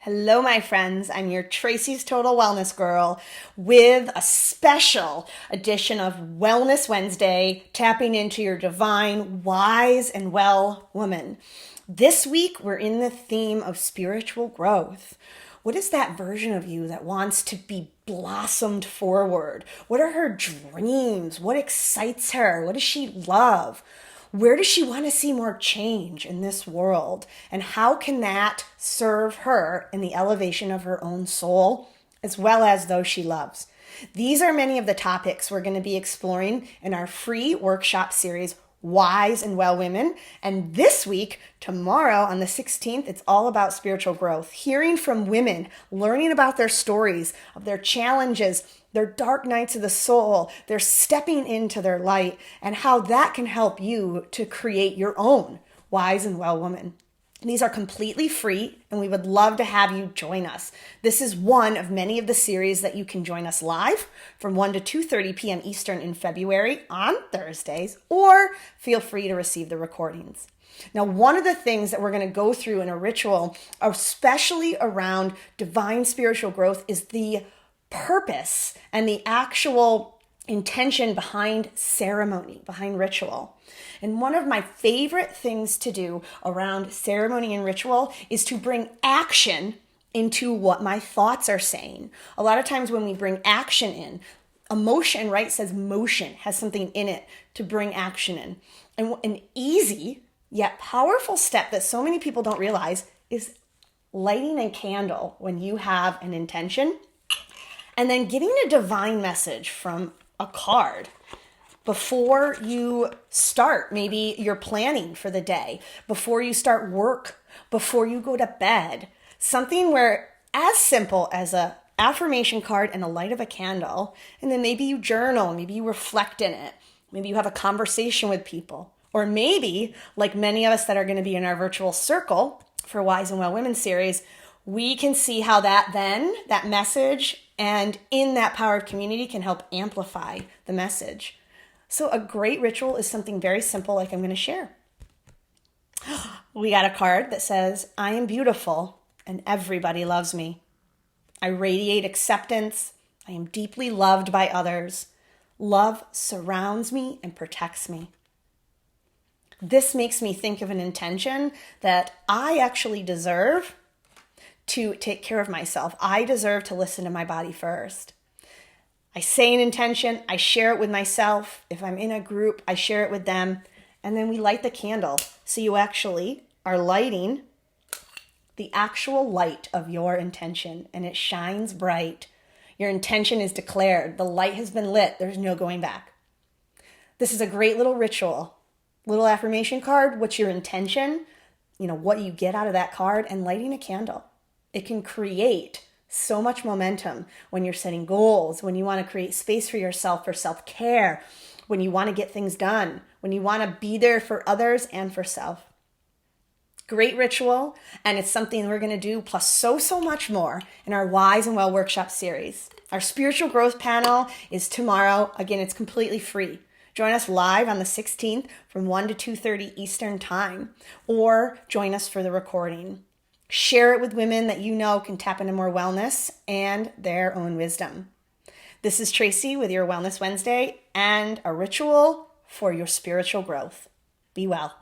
Hello, my friends. I'm your Tracy's Total Wellness Girl with a special edition of Wellness Wednesday, tapping into your divine, wise, and well woman. This week, we're in the theme of spiritual growth. What is that version of you that wants to be blossomed forward? What are her dreams? What excites her? What does she love? Where does she want to see more change in this world? And how can that serve her in the elevation of her own soul, as well as those she loves? These are many of the topics we're going to be exploring in our free workshop series, Wise and Well Women. And this week, tomorrow on the 16th, it's all about spiritual growth, hearing from women, learning about their stories, of their challenges, their dark nights of the soul, their stepping into their light, and how that can help you to create your own wise and well woman. These are completely free, and we would love to have you join us. This is one of many of the series that you can join us live from 1 to 2:30 p.m. Eastern in February on Thursdays, or feel free to receive the recordings. Now, one of the things that we're going to go through in a ritual, especially around divine spiritual growth, is the purpose and the actual intention behind ceremony, behind ritual. And one of my favorite things to do around ceremony and ritual is to bring action into what my thoughts are saying. A lot of times when we bring action in, emotion, right, says motion, has something in it to bring action in. And an easy yet powerful step that so many people don't realize is lighting a candle when you have an intention, and then getting a divine message from a card before you start. Maybe you're planning for the day, before you start work, before you go to bed. Something where as simple as a affirmation card and the light of a candle, and then maybe you journal, maybe you reflect in it, maybe you have a conversation with people, or maybe like many of us that are going to be in our virtual circle for Wise and Well Women series, we can see how that message and in that power of community can help amplify the message. So a great ritual is something very simple like I'm going to share. We got a card that says, I am beautiful and everybody loves me. I radiate acceptance. I am deeply loved by others. Love surrounds me and protects me. This makes me think of an intention that I actually deserve to take care of myself. I deserve to listen to my body first. I say an intention, I share it with myself. If I'm in a group, I share it with them. And then we light the candle. So you actually are lighting the actual light of your intention, and it shines bright. Your intention is declared. The light has been lit. There's no going back. This is a great little ritual. Little affirmation card. What's your intention? What you get out of that card, and lighting a candle. It can create so much momentum when you're setting goals, when you want to create space for yourself for self-care, when you want to get things done, when you want to be there for others and for self. Great ritual, and it's something we're going to do plus so much more in our Wise and Well Workshop series. Our spiritual growth panel is tomorrow. Again, it's completely free. Join us live on the 16th from 1 to 2:30 Eastern Time, or join us for the recording. Share it with women that you know can tap into more wellness and their own wisdom. This is Tracy with your Wellness Wednesday and a ritual for your spiritual growth. Be well.